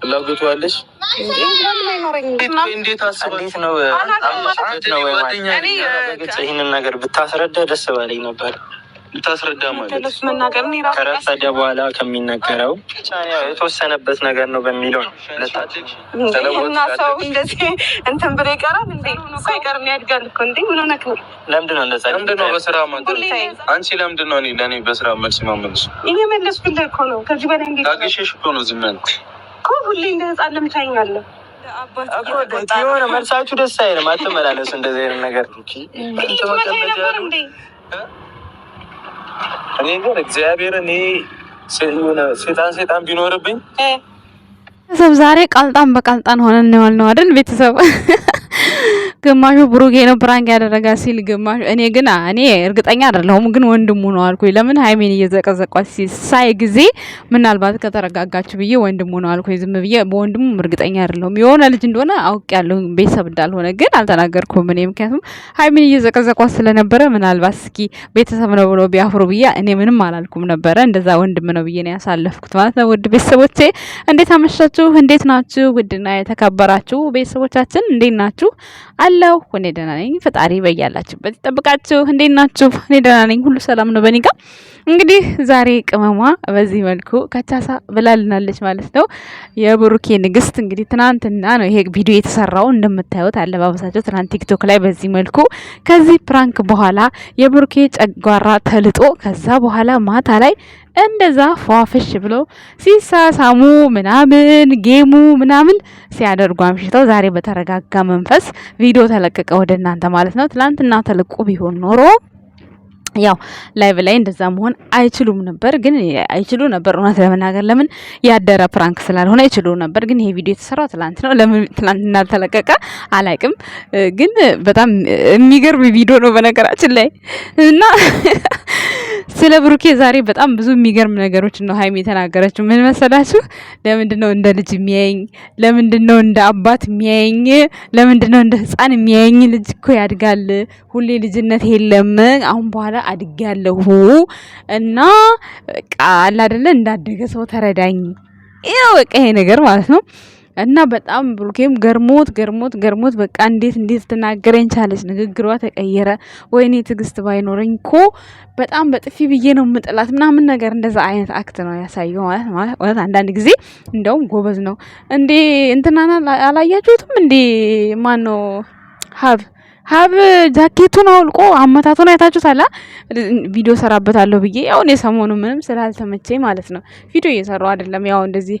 ፍላጎቱ አለሽ? እንዴት አስበሽ ነው? ይሄንን ነገር ብታስረዳ ደስ ባለኝ ነበር። ብታስረዳ ማለት ከረፈደ በኋላ ከሚነገረው የተወሰነበት ነገር ነው በሚለው እና ሰው እንደዚህ እንትን ብሎ ይቀራል እንዴ? ሳይቀርም ያድጋል እኮ እንዴ? ምን ሆነክ ነው? ለምንድን ነው እንደዛ? ለምንድን ነው በስራ ማለት አንቺ ለምንድን ነው ለኔ በስራ መልስ ማመልሽ? ይሄ መለስኩልህ እኮ ነው። ከዚህ በላይ እንዴ ታግሼሽ እኮ ነው ዝም ያልኩት እኮ። ሁሌ እንደ ህፃን ለምን ታይኛለህ? የሆነ መልሳችሁ ደስ አይልም። አትመላለሱ እንደዚህ አይነት ነገር እኔ ግን እግዚአብሔር እኔ ሴጣን ቢኖርብኝ ቤተሰብ ዛሬ ቃልጣን በቃልጣን ሆነን ነው አይደል ቤተሰብ? ግማሹ ብሩኬ ነው ፕራንክ ያደረጋ ሲል ግማሹ እኔ እርግጠኛ አይደለሁም፣ ግን ወንድሙ ነው አልኩኝ። ለምን ሃይሜን እየዘቀዘቋት ሳይ ጊዜ ምናልባት ከተረጋጋችሁ ብዬ ወንድሙ ነው አልኩኝ። ዝም ብዬ በወንድሙ እርግጠኛ አይደለሁም። የሆነ ልጅ እንደሆነ አውቄያለሁ፣ ቤተሰብ እንዳልሆነ ግን አልተናገርኩም እኔ። ምክንያቱም ሃይሜን እየዘቀዘቋት ስለነበረ ምናልባት እስኪ ቤተሰብ ነው ብሎ ቢያፍሩ ብዬ እኔ ምንም አላልኩም ነበረ። እንደዛ ወንድም ነው ብዬ ነው ያሳለፍኩት ማለት ነው። ውድ ቤተሰቦቼ እንዴት አመሻችሁ? እንዴት ናችሁ? ውድና የተከበራችሁ ቤተሰቦቻችን እንዴት ናችሁ? አለው እኔ ደህና ነኝ። ፈጣሪ በያላችሁበት ይጠብቃችሁ። እንዴት ናችሁ? እኔ ደህና ነኝ፣ ሁሉ ሰላም ነው በእኔ ጋር። እንግዲህ ዛሬ ቅመሟ በዚህ መልኩ ከቻሳ ብላልናለች ማለት ነው። የብሩኬ ንግስት እንግዲህ ትናንትና ነው ይሄ ቪዲዮ የተሰራው። እንደምታዩት አለባበሳቸው ትናንት ቲክቶክ ላይ በዚህ መልኩ። ከዚህ ፕራንክ በኋላ የብሩኬ ጨጓራ ተልጦ ከዛ በኋላ ማታ ላይ እንደዛ ፏፍሽ ብሎ ሲሳሳሙ ምናምን ጌሙ ምናምን ሲያደርጉ አምሽተው ዛሬ በተረጋጋ መንፈስ ቪዲዮ ተለቀቀ ወደ እናንተ ማለት ነው። ትናንትና ተለቆ ቢሆን ኖሮ ያው ላይቭ ላይ እንደዛ መሆን አይችሉም ነበር፣ ግን አይችሉ ነበር እውነት ለመናገር ለምን ያደረ ፕራንክ ስላልሆነ አይችሉ ነበር። ግን ይሄ ቪዲዮ የተሰራው ትናንት ነው። ለምን ትናንትና ተለቀቀ አላውቅም፣ ግን በጣም የሚገርም ቪዲዮ ነው በነገራችን ላይ እና ስለ ብሩኬ ዛሬ በጣም ብዙ የሚገርም ነገሮች ነው ሃይሚ የተናገረችው። ምን መሰላችሁ? ለምንድነው እንደ ልጅ የሚያየኝ? ለምንድነው እንደ አባት የሚያየኝ? ለምንድነው እንደ ህፃን የሚያየኝ? ልጅ እኮ ያድጋል፣ ሁሌ ልጅነት የለም። አሁን በኋላ አድጌያለሁ እና ቃል አይደለ እንዳደገ ሰው ተረዳኝ። ይሄው በቃ ይሄ ነገር ማለት ነው። እና በጣም ብሩኬም ገርሞት በቃ እንዴት ትናገረኝ ቻለች? ንግግሯ ተቀየረ። ወይኔ ትዕግስት ባይኖረኝ እኮ በጣም በጥፊ ብዬ ነው የምጥላት ምናምን ነገር እንደዛ አይነት አክት ነው ያሳየው ማለት አንዳንድ ጊዜ እንደውም ጎበዝ ነው እንዴ። እንትናና አላያችሁትም እንዴ? ማን ነው ሀብ ጃኬቱን አውልቆ አመታቱን አይታችሁታል? ቪዲዮ ሰራበታለሁ ብዬ ያው እኔ ሰሞኑ ምንም ስላልተመቸኝ ማለት ነው ቪዲዮ እየሰራው አይደለም። ያው እንደዚህ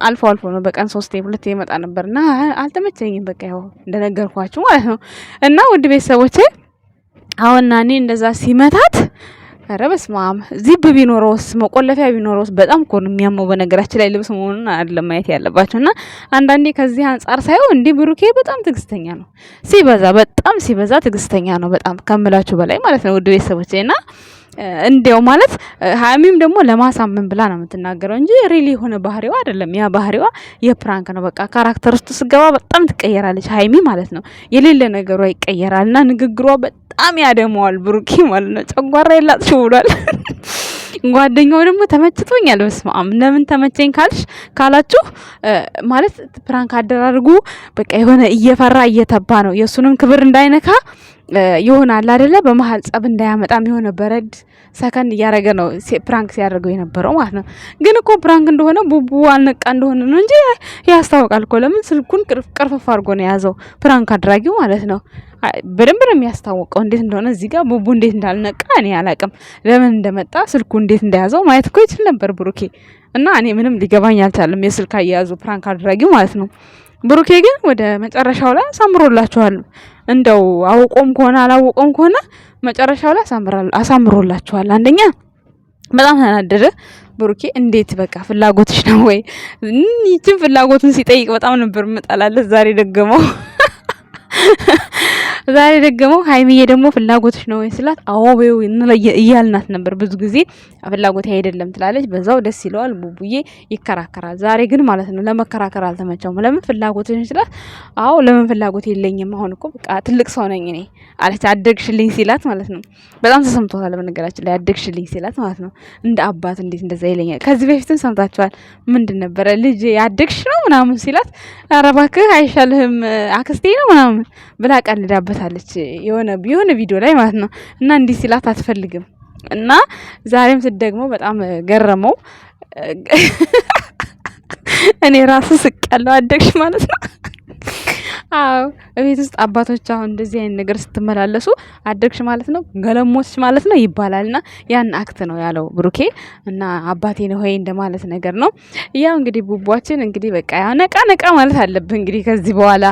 አልፎ ነው በቀን 3-2 ይመጣ ነበርና አልተመቸኝም። በቃ ያው እንደነገርኳችሁ ማለት ነው። እና ውድ ቤተሰቦቼ አሁን እኔ እንደዛ ሲመታት ኧረ በስመ አብ ዚብ ቢኖረውስ መቆለፊያ ቢኖረውስ በጣም እኮ ነው የሚያመው። በነገራችን ላይ ልብስ መሆኑን አይደለም ማየት ያለባችሁ። እና አንዳንዴ ከዚህ አንጻር ሳይሆን እንዴ ብሩኬ በጣም ትዕግስተኛ ነው፣ በጣም ሲበዛ ትዕግስተኛ ነው፣ በጣም ከምላችሁ በላይ ማለት ነው ውድ ቤተሰቦቼ። እና እንዴው ማለት ሃይሚም ደግሞ ለማሳመን ብላ ነው የምትናገረው እንጂ ሪሊ የሆነ ባህሪዋ አይደለም። ያ ባህሪዋ የፕራንክ ነው። በቃ ካራክተር ውስጥ ስገባ በጣም ትቀየራለች ሃይሚ ማለት ነው። የሌለ ነገሯ ይቀየራልና ንግግሯ በጣም ያደመዋል ብሩኬ ማለት ነው። ጨጓራ የላጥሽ ብሏል። ጓደኛው ደግሞ ተመችቶኛል። በስመ አብ ለምን ተመቸኝ ካላችሁ ማለት ፕራንክ አደራርጉ በቃ የሆነ እየፈራ እየተባ ነው የሱንም ክብር እንዳይነካ ይሆናል አይደለ? በመሃል ጸብ እንዳያመጣም የሆነ በረድ ሰከን እያደረገ ነው ፕራንክ ሲያደርገው የነበረው ማለት ነው። ግን እኮ ፕራንክ እንደሆነ ቡቡ አልነቃ እንደሆነ ነው እንጂ ያስታውቃል እኮ። ለምን ስልኩን ቅርፍፍ አድርጎ ነው የያዘው ፕራንክ አድራጊው ማለት ነው። በደንብ ነው የሚያስታውቀው እንዴት እንደሆነ። እዚህ ጋር ቡቡ እንዴት እንዳልነቃ እኔ አላውቅም። ለምን እንደመጣ ስልኩ እንዴት እንደያዘው ማየት እኮ ይችል ነበር ብሩኬ። እና እኔ ምንም ሊገባኝ አልቻለም የስልክ አያያዙ ፕራንክ አድራጊው ማለት ነው። ብሩኬ ግን ወደ መጨረሻው ላይ አሳምሮላችኋል። እንደው አውቆም ከሆነ አላወቆም ከሆነ መጨረሻው ላይ አሳምሮላችኋል። አንደኛ በጣም ተናደደ ብሩኬ። እንዴት በቃ ፍላጎትሽ ነው ወይ? ይቺን ፍላጎቱን ሲጠይቅ በጣም ነበር መጣላለት። ዛሬ ደገመው ዛሬ ደግሞ ሀይሚዬ ደግሞ ፍላጎትሽ ነው ወይ ስላት አዎ በይው እያልናት ነበር። ብዙ ጊዜ ፍላጎት አይደለም ትላለች፣ በዛው ደስ ይለዋል። ቡቡዬ ይከራከራል። ዛሬ ግን ማለት ነው ለመከራከር አልተመቸውም። ለምን ፍላጎትሽ ስላት አዎ ለምን ፍላጎት የለኝም አሁን እኮ በቃ ትልቅ ሰው ነኝ እኔ አለች። አደግሽልኝ ሲላት ማለት ነው በጣም ተሰምቶታል። በነገራችን ላይ አደግሽልኝ ሲላት ማለት ነው እንደ አባት እንዴት እንደዛ ይለኛል። ከዚህ በፊትም ሰምታችኋል። ምንድን ነበረ ልጅ ያደግሽ ነው ምናምን ሲላት ኧረ እባክህ አይሻልህም አክስቴ ነው ምናምን ብላ ቀልዳበታለች የሆነ ቪዲዮ ላይ ማለት ነው። እና እንዲህ ሲላት አትፈልግም እና ዛሬም ስትደግሞ በጣም ገረመው። እኔ ራሱ ስቅ ያለው አደግሽ ማለት ነው። አዎ እቤት ውስጥ አባቶች አሁን እንደዚህ አይነት ነገር ስትመላለሱ አደግሽ ማለት ነው ገለሞች ማለት ነው ይባላልና ያን አክት ነው ያለው ብሩኬ እና አባቴ ነው ሆይ እንደማለት ነገር ነው። ያው እንግዲህ ቡቧችን እንግዲህ በቃ ያው ነቃ ማለት አለብህ እንግዲህ ከዚህ በኋላ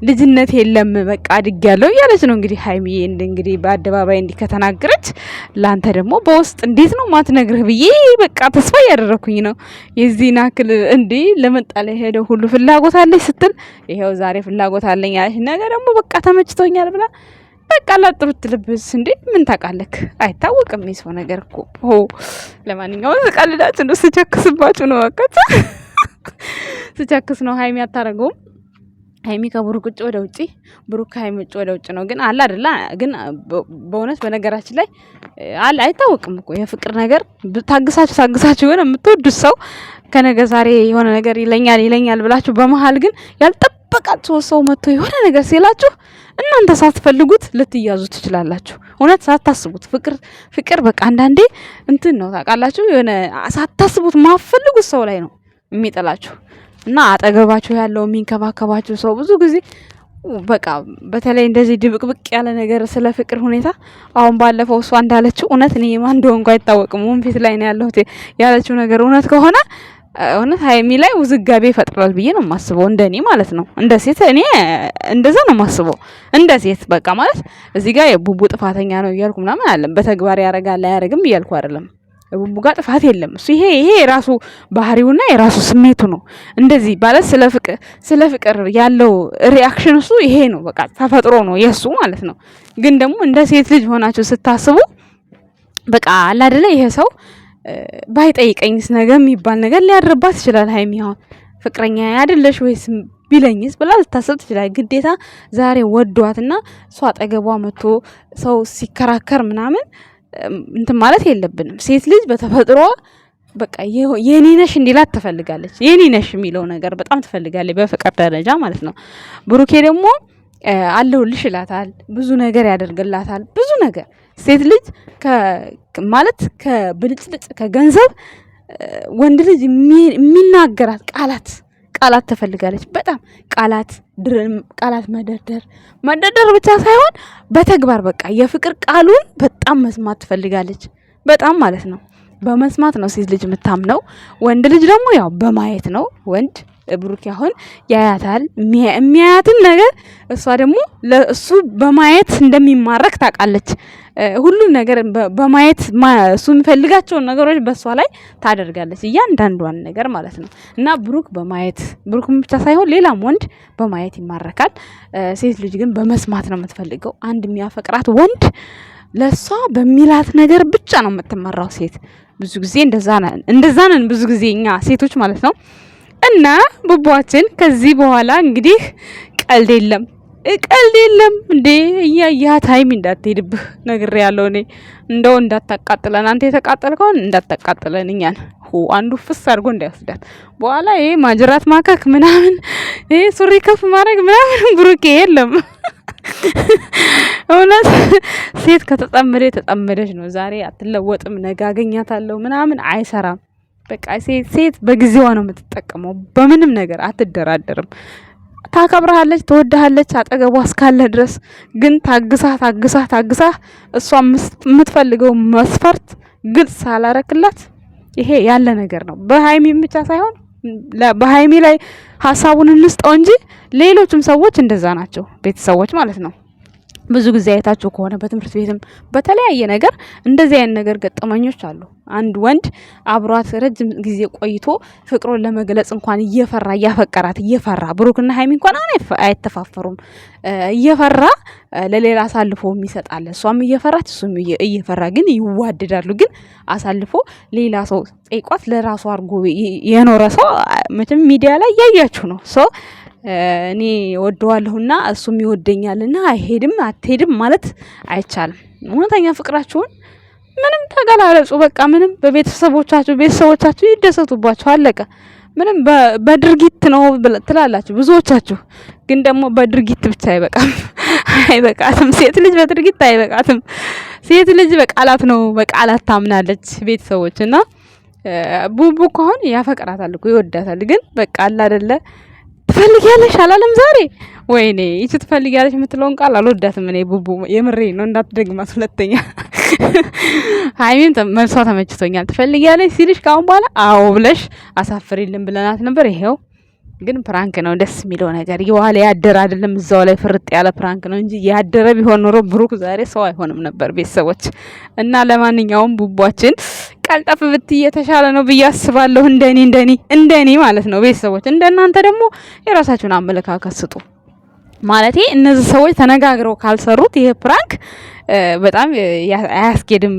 ልጅነት የለም በቃ አድጌያለሁ እያለች ነው እንግዲህ ሀይሚዬ እንግዲህ በአደባባይ እንዲህ ከተናገረች ላንተ ደግሞ በውስጥ እንዴት ነው ማትነግርህ ብዬ በቃ ተስፋ እያደረኩኝ ነው። የዚህን አክል እንዲህ ለመጣለ ሄደው ሁሉ ፍላጎት አለች ስትል ይሄው ዛሬ ፍላጎት አለኝ አለች። ነገ ደግሞ በቃ ተመችቶኛል ብላ በቃ ላጥብት ልብስ እንዴ ምን ታውቃለህ? አይታወቅም የሰው ነገር እኮ። ለማንኛውም ተቃልዳችሁ ነው ስቸክስባችሁ ነው በቃ ስቸክስ ነው። ሀይሚ አታረገውም። ሀይሚ ከብሩክ ውጭ ወደ ውጪ፣ ብሩክ ከሀይሚ ውጭ ወደ ውጭ ነው። ግን አለ አይደለ? ግን በእውነት በነገራችን ላይ አለ አይታወቅም እኮ የፍቅር ነገር። ታግሳችሁ ግን የምትወዱት ሰው ከነገ ዛሬ የሆነ ነገር ይለኛል ብላችሁ በመሀል ግን ያልጠበቃችሁ ሰው መጥቶ የሆነ ነገር ሲላችሁ እናንተ ሳትፈልጉት ልትያዙ ትችላላችሁ። እውነት ሳታስቡት ፍቅር በቃ አንዳንዴ እንትን ነው ታውቃላችሁ። የሆነ ሳታስቡት ማፈልጉት ሰው ላይ ነው የሚጥላችሁ። እና አጠገባችሁ ያለው የሚንከባከባችሁ ሰው ብዙ ጊዜ በቃ በተለይ እንደዚህ ድብቅብቅ ያለ ነገር ስለ ፍቅር ሁኔታ አሁን ባለፈው እሷ እንዳለችው እውነት እኔ ማን እንደሆንኩ አይታወቅም ወንፊት ላይ ነው ያለሁት ያለችው ነገር እውነት ከሆነ እውነት ሀይሚ ላይ ውዝጋቤ ይፈጥራል ብዬ ነው የማስበው። እንደኔ ማለት ነው እንደ ሴት እኔ እንደዛ ነው የማስበው። እንደ ሴት በቃ ማለት እዚህ ጋር የቡቡ ጥፋተኛ ነው እያልኩ ምናምን አይደለም። በተግባር ያረጋል አያረግም እያልኩ አይደለም። ቡቡ ጋር ጥፋት የለም። እሱ ይሄ የራሱ ባህሪውና የራሱ ስሜቱ ነው። እንደዚህ ማለት ስለ ፍቅር ያለው ሪአክሽን እሱ ይሄ ነው። በቃ ተፈጥሮ ነው የሱ ማለት ነው። ግን ደግሞ እንደ ሴት ልጅ ሆናችሁ ስታስቡ በቃ አለ አይደለ ይሄ ሰው ባይጠይቀኝስ ነገር የሚባል ነገር ሊያድርባት ይችላል። ሀይሚ አሁን ፍቅረኛ አይደለሽ ወይስ ቢለኝስ ብላ ልታስብ ትችላል። ግዴታ ዛሬ ወዷትና እሷ አጠገቧ መጥቶ ሰው ሲከራከር ምናምን እንትን ማለት የለብንም። ሴት ልጅ በተፈጥሮ በቃ የኔ ነሽ እንዲላት ትፈልጋለች። የኔ ነሽ የሚለው ነገር በጣም ትፈልጋለች በፍቅር ደረጃ ማለት ነው። ብሩኬ ደግሞ አለሁልሽ ይላታል፣ ብዙ ነገር ያደርግላታል። ብዙ ነገር ሴት ልጅ ማለት ከብልጭልጭ ከገንዘብ ወንድ ልጅ የሚናገራት ቃላት ትፈልጋለች። በጣም ቃላት መደርደር ብቻ ሳይሆን በተግባር በቃ የፍቅር ቃሉን በጣም መስማት ትፈልጋለች። በጣም ማለት ነው። በመስማት ነው ሴት ልጅ የምታምነው። ወንድ ልጅ ደግሞ ያው በማየት ነው። ወንድ ብሩክ አሁን ያያታል፣ የሚያያትን ነገር እሷ ደግሞ ለእሱ በማየት እንደሚማረክ ታውቃለች። ሁሉን ነገር በማየት እሱ የሚፈልጋቸውን ነገሮች በእሷ ላይ ታደርጋለች፣ እያንዳንዷን ነገር ማለት ነው። እና ብሩክም ብቻ ሳይሆን ሌላም ወንድ በማየት ይማረካል። ሴት ልጅ ግን በመስማት ነው የምትፈልገው። አንድ የሚያፈቅራት ወንድ ለእሷ በሚላት ነገር ብቻ ነው የምትመራው ሴት። ብዙ ጊዜ እንደዛ ነን ብዙ ጊዜ እኛ ሴቶች ማለት ነው። እና ቡቧችን ከዚህ በኋላ እንግዲህ ቀልድ የለም እንዴ እያያት ሀይሚ እንዳትሄድብህ ነግሬ ያለው እኔ እንደው እንዳታቃጥለን፣ አንተ የተቃጠልከውን እንዳታቃጥለን እኛን አንዱ ፍስ አድርጎ እንዳይወስዳት በኋላ ይሄ ማጅራት ማከክ ምናምን ይሄ ሱሪ ከፍ ማድረግ ምናምን ብሩኬ የለም። እውነት ሴት የተጠመደች ነው። ዛሬ አትለወጥም፣ ነገ አገኛታለሁ ምናምን አይሰራም። በቃ ሴት በጊዜዋ ነው የምትጠቀመው። በምንም ነገር አትደራደርም። ታከብረሃለች፣ ትወድሃለች አጠገቧ እስካለ ድረስ። ግን ታግሳ እሷ የምትፈልገው መስፈርት ግልጽ ሳላረክላት ይሄ ያለ ነገር ነው። በሀይሚም ብቻ ሳይሆን በሀይሚ ላይ ሀሳቡን እንስጠው እንጂ ሌሎችም ሰዎች እንደዛ ናቸው፣ ቤተሰቦች ማለት ነው። ብዙ ጊዜ አይታችሁ ከሆነ በትምህርት ቤትም በተለያየ ነገር እንደዚህ አይነት ነገር ገጠመኞች አሉ። አንድ ወንድ አብሯት ረጅም ጊዜ ቆይቶ ፍቅሩን ለመግለጽ እንኳን እየፈራ እያፈቀራት እየፈራ ብሩክና ሀይሚ እንኳን አይተፋፈሩም እየፈራ ለሌላ አሳልፎ የሚሰጣለ እሷም እየፈራች እሱም እየፈራ ግን ይዋደዳሉ። ግን አሳልፎ ሌላ ሰው ጠይቋት ለራሱ አድርጎ የኖረ ሰው መቼም ሚዲያ ላይ እያያችሁ ነው። ሶ እኔ ወደዋለሁና እሱም ይወደኛልና አይሄድም አትሄድም ማለት አይቻልም። እውነተኛ ፍቅራችሁን ምንም ተገላለጹ። በቃ ምንም ቤተሰቦቻችሁ ይደሰቱባችሁ። አለቀ። ምንም በድርጊት ነው ትላላችሁ ብዙዎቻችሁ። ግን ደግሞ በድርጊት ብቻ አይበቃትም። ሴት ልጅ በድርጊት አይበቃትም። ሴት ልጅ በቃላት ነው፣ በቃላት ታምናለች። ቤተሰቦች እና ቡቡ ከሆነ ያፈቅራታል እኮ ይወዳታል። ግን በቃ አለ አይደለ ትፈልጊያለሽ አላለም ዛሬ። ወይኔ ይቺ ትፈልጊያለሽ የምትለውን ቃል አልወዳትም እኔ ቡቡ፣ የምሬ ነው። እንዳትደግማት ሁለተኛ። ሀይሚም መልሷ ተመችቶኛል። ትፈልጊያለሽ ሲልሽ ካሁን በኋላ አዎ ብለሽ አሳፍሪልን ብለናት ነበር። ይሄው ግን ፕራንክ ነው። ደስ የሚለው ነገር የዋለ ያደረ አይደለም። እዛው ላይ ፍርጥ ያለ ፕራንክ ነው እንጂ ያደረ ቢሆን ኖሮ ብሩክ ዛሬ ሰው አይሆንም ነበር ቤተሰቦች። እና ለማንኛውም ቡቧችን ቀልጠፍ ብትይ የተሻለ ነው ብዬ አስባለሁ። እንደኔ ማለት ነው ቤተሰቦች። እንደናንተ ደግሞ የራሳችሁን አመለካከት ስጡ። ማለቴ እነዚህ ሰዎች ተነጋግረው ካልሰሩት ይሄ ፕራንክ በጣም አያስኬድም።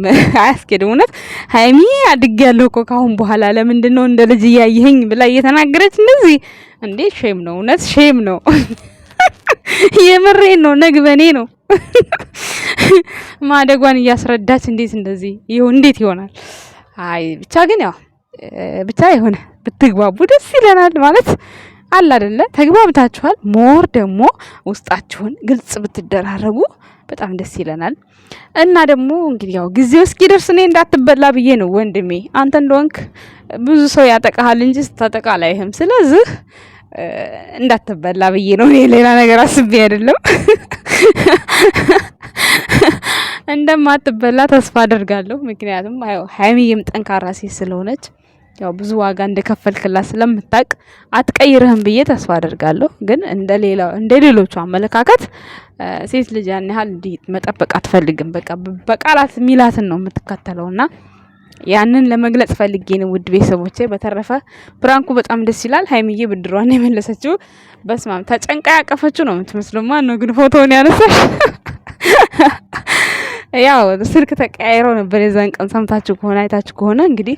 እውነት ሀይሚ አድጌያለሁ እኮ ካሁን በኋላ ለምንድን ነው እንደ ልጅ እያየኸኝ ብላ እየተናገረች እንደዚህ እንዴ! ሼም ነው፣ እውነት ሼም ነው። የምሬን ነው፣ ነግበኔ ነው። ማደጓን እያስረዳች እንዴት ይሆናል? አይ ብቻ ግን ያው ብቻ የሆነ ብትግባቡ ደስ ይለናል። ማለት አለ አይደለ? ተግባብታችኋል። ሞር ደግሞ ውስጣችሁን ግልጽ ብትደራረጉ በጣም ደስ ይለናል። እና ደግሞ እንግዲህ ያው ጊዜው እስኪደርስ እኔ እንዳትበላ ብዬ ነው ወንድሜ። አንተ እንደሆንክ ብዙ ሰው ያጠቃሃል እንጂ ስታጠቃ አላይህም። ስለዚህ እንዳትበላ ብዬ ነው። እኔ ሌላ ነገር አስቤ አይደለም። እንደማትበላ ተስፋ አደርጋለሁ። ምክንያቱም ሀይሚዬም ጠንካራ ሴት ስለሆነች ያው ብዙ ዋጋ እንደከፈልክላት ስለምታውቅ አትቀይርህም ብዬ ተስፋ አደርጋለሁ። ግን እንደ ሌሎቹ አመለካከት ሴት ልጅ ያን ያህል መጠበቅ አትፈልግም። በቃ በቃላት ሚላትን ነው የምትከተለውና ያንን ለመግለጽ ፈልጌ ነው ውድ ቤተሰቦቼ። በተረፈ ፕራንኩ በጣም ደስ ይላል። ሀይሚዬ ብድሯን የመለሰችው በስማም ተጨንቃ ያቀፈችው ነው የምትመስለው። ማን ነው ግን ፎቶውን ያነሳሽ? ያው ስልክ ተቀያይረው ነበር የዛን ቀን። ሰምታችሁ ከሆነ አይታችሁ ከሆነ እንግዲህ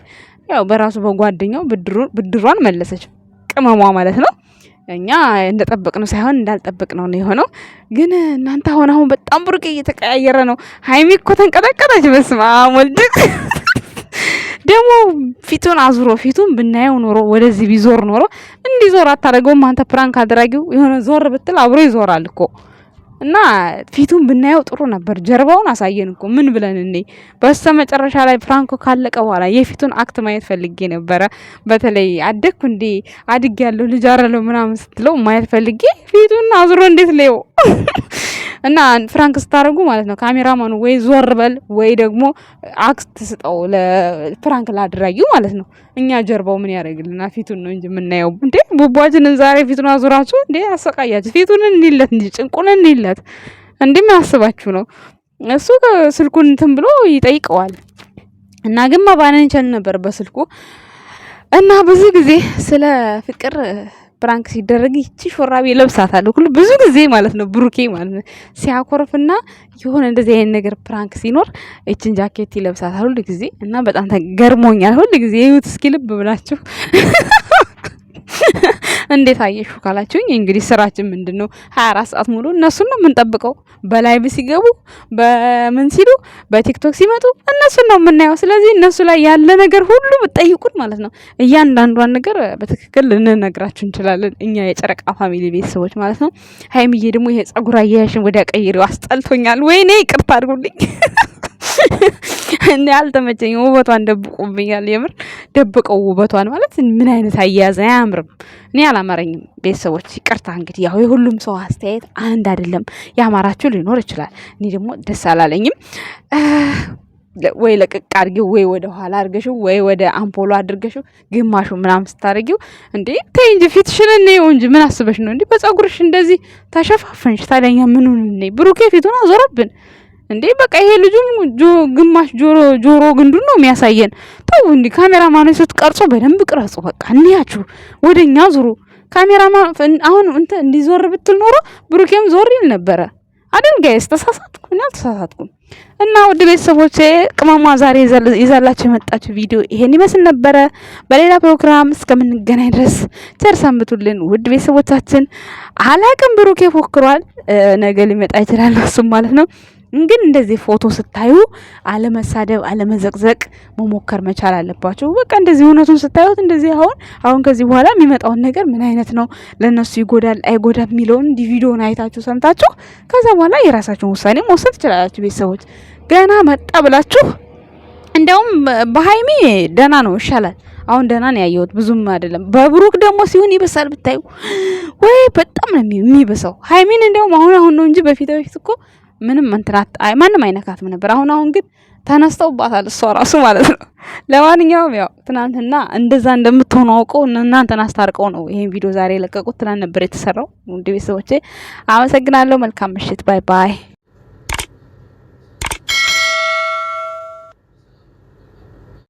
ያው በራሱ በጓደኛው ብድሯን መለሰች። ቅመሟ ማለት ነው። እኛ እንደጠበቅነው ሳይሆን እንዳልጠበቅነው ነው የሆነው። ግን እናንተ አሁን በጣም ብሩቅ እየተቀያየረ ነው። ሀይሚ እኮ ተንቀጠቀጠች። በስመ አብ ወልድ። ደግሞ ፊቱን ብናየው ኖሮ ወደዚህ ቢዞር ኖሮ እንዲዞር አታደርገውም አንተ ፕራንክ አድራጊው። የሆነ ዞር ብትል አብሮ ይዞራል እኮ። እና ፊቱን ብናየው ጥሩ ነበር። ጀርባውን አሳየን እኮ ምን ብለን እንዴ። በስተመጨረሻ ላይ ፍራንኮ ካለቀ በኋላ የፊቱን አክት ማየት ፈልጌ ነበረ። በተለይ አደግኩ እንዴ አድጌያለሁ ልጅ አረለው ምናምን ስትለው ማየት ፈልጌ ፊቱን አዝሮ እንዴት ለው እና ፍራንክ ስታደርጉ ማለት ነው ካሜራማኑ ወይ ዞር በል ወይ ደግሞ አክት ስጠው ለፍራንክ ላድራጊው ማለት ነው። እኛ ጀርባው ምን ያደርግልና ፊቱን ነው እንጂ የምናየው። እንዴ ቡቧችንን ዛሬ ፊቱን አዙራችሁ እንዴ አሰቃያችሁ። ፊቱን እንይለት እንጂ ጭንቁን እንይለት። እንዴም ያስባችሁ ነው። እሱ ስልኩን እንትን ብሎ ይጠይቀዋል እና ግን ማባነን ነበር በስልኩ። እና ብዙ ጊዜ ስለ ፍቅር ፕራንክ ሲደረግ ይቺ ሾራቢ ለብሳታለሁ ሁሉ ብዙ ጊዜ ማለት ነው። ብሩኬ ማለት ነው ሲያኮርፍና የሆነ እንደዚህ አይነት ነገር ፕራንክ ሲኖር እቺን ጃኬት ይለብሳታል ሁሉ ጊዜ እና በጣም ተገርሞኛል። ሁሉ ጊዜ ይሁት እስኪ ልብ ብላችሁ እንዴት አየሹ ካላችሁኝ እንግዲህ ስራችን ምንድነው? 24 ሰዓት ሙሉ እነሱን ነው የምንጠብቀው። በላይቭ ሲገቡ በምን ሲሉ በቲክቶክ ሲመጡ እነሱን ነው የምናየው። ስለዚህ እነሱ ላይ ያለ ነገር ሁሉ ብትጠይቁን ማለት ነው እያንዳንዷን ነገር በትክክል ልንነግራችሁ እንችላለን። እኛ የጨረቃ ፋሚሊ ቤተሰቦች ማለት ነው። ሀይሚዬ ደግሞ ይሄ ጸጉር አያያሽን ወዲያ ቀይሬው አስጠልቶኛል። ወይኔ ይቅርታ አድርጉልኝ። እንዴ አልተመቸኝም። ውበቷን ደብቆብኛል። የምር ደብቀው ውበቷን ማለት ምን አይነት አያያዝ አያምርም። እኔ አላማረኝም። ቤተሰቦች ይቅርታ እንግዲህ ያው የሁሉም ሰው አስተያየት አንድ አይደለም። ያማራችሁ ሊኖር ይችላል። እኔ ደግሞ ደስ አላለኝም። ወይ ለቅቅ አድርጊው ወይ ወደ ኋላ አድርገሽው ወይ ወደ አምፖሎ አድርገሽው ግማሹ ምናምን ስታደርጊው እንዴ ተይ እንጂ ፊትሽን ነው እንጂ ምን አስበሽ ነው እንዴ በፀጉርሽ እንደዚህ ተሸፋፈንሽ? ታዲያኛ ምኑን ነይ ብሩኬ ፊቱን አዞረብን እንዴ በቃ ይሄ ልጁም ግማሽ ጆሮ ግንዱን ነው የሚያሳየን። ተው እንዴ ካሜራማን ስትቀርጹ በደንብ ቅረጹ። በቃ እንያችሁ ወደኛ ዙሩ። ካሜራማን አሁን እንዲዞር ብትል ኖሮ ብሩኬም ዞር ይል ነበረ አይደል ጋይስ? ተሳሳትኩኝ አልተሳሳትኩም? እና ውድ ቤተሰቦቼ ቅመሟ ዛሬ ይዛላችሁ የመጣችሁ ቪዲዮ ይሄን ይመስል ነበረ። በሌላ ፕሮግራም እስከምንገናኝ ድረስ ቸር ሰንብቱልን ውድ ቤተሰቦቻችን። አላቅም ብሩኬ ፎክሯል፣ ነገ ሊመጣ ይችላል እሱም ማለት ነው። ግን እንደዚህ ፎቶ ስታዩ አለመሳደብ አለመዘቅዘቅ መሞከር መቻል አለባችሁ። በቃ እንደዚህ እውነቱን ስታዩት እንደዚህ አሁን ከዚህ በኋላ የሚመጣውን ነገር ምን አይነት ነው ለነሱ ይጎዳል አይጎዳም የሚለውን ቪዲዮን አይታችሁ ሰምታችሁ ከዛ በኋላ የራሳችሁን ውሳኔ መወሰን ትችላላችሁ። ቤተሰቦች ገና መጣ ብላችሁ እንደውም በሃይሚ ደና ነው ይሻላል። አሁን ደና ነው ያየሁት ብዙም አይደለም። በብሩክ ደግሞ ሲሆን ይበሳል ብታዩ ወይ በጣም ነው የሚበሳው። ሃይሚን እንደውም አሁን ነው እንጂ በፊት እኮ ምንም እንትናት ማንም አይነካትም ነበር። አሁን ግን ተነስተውባታል እሷ ራሱ ማለት ነው። ለማንኛውም ያው ትናንትና እንደዛ እንደምትሆኑ አውቀው እናንተን አስታርቀው ነው ይሄን ቪዲዮ ዛሬ የለቀቁት። ትናንት ነበር የተሰራው። ውድ ቤተሰቦቼ አመሰግናለሁ። መልካም ምሽት። ባይ ባይ።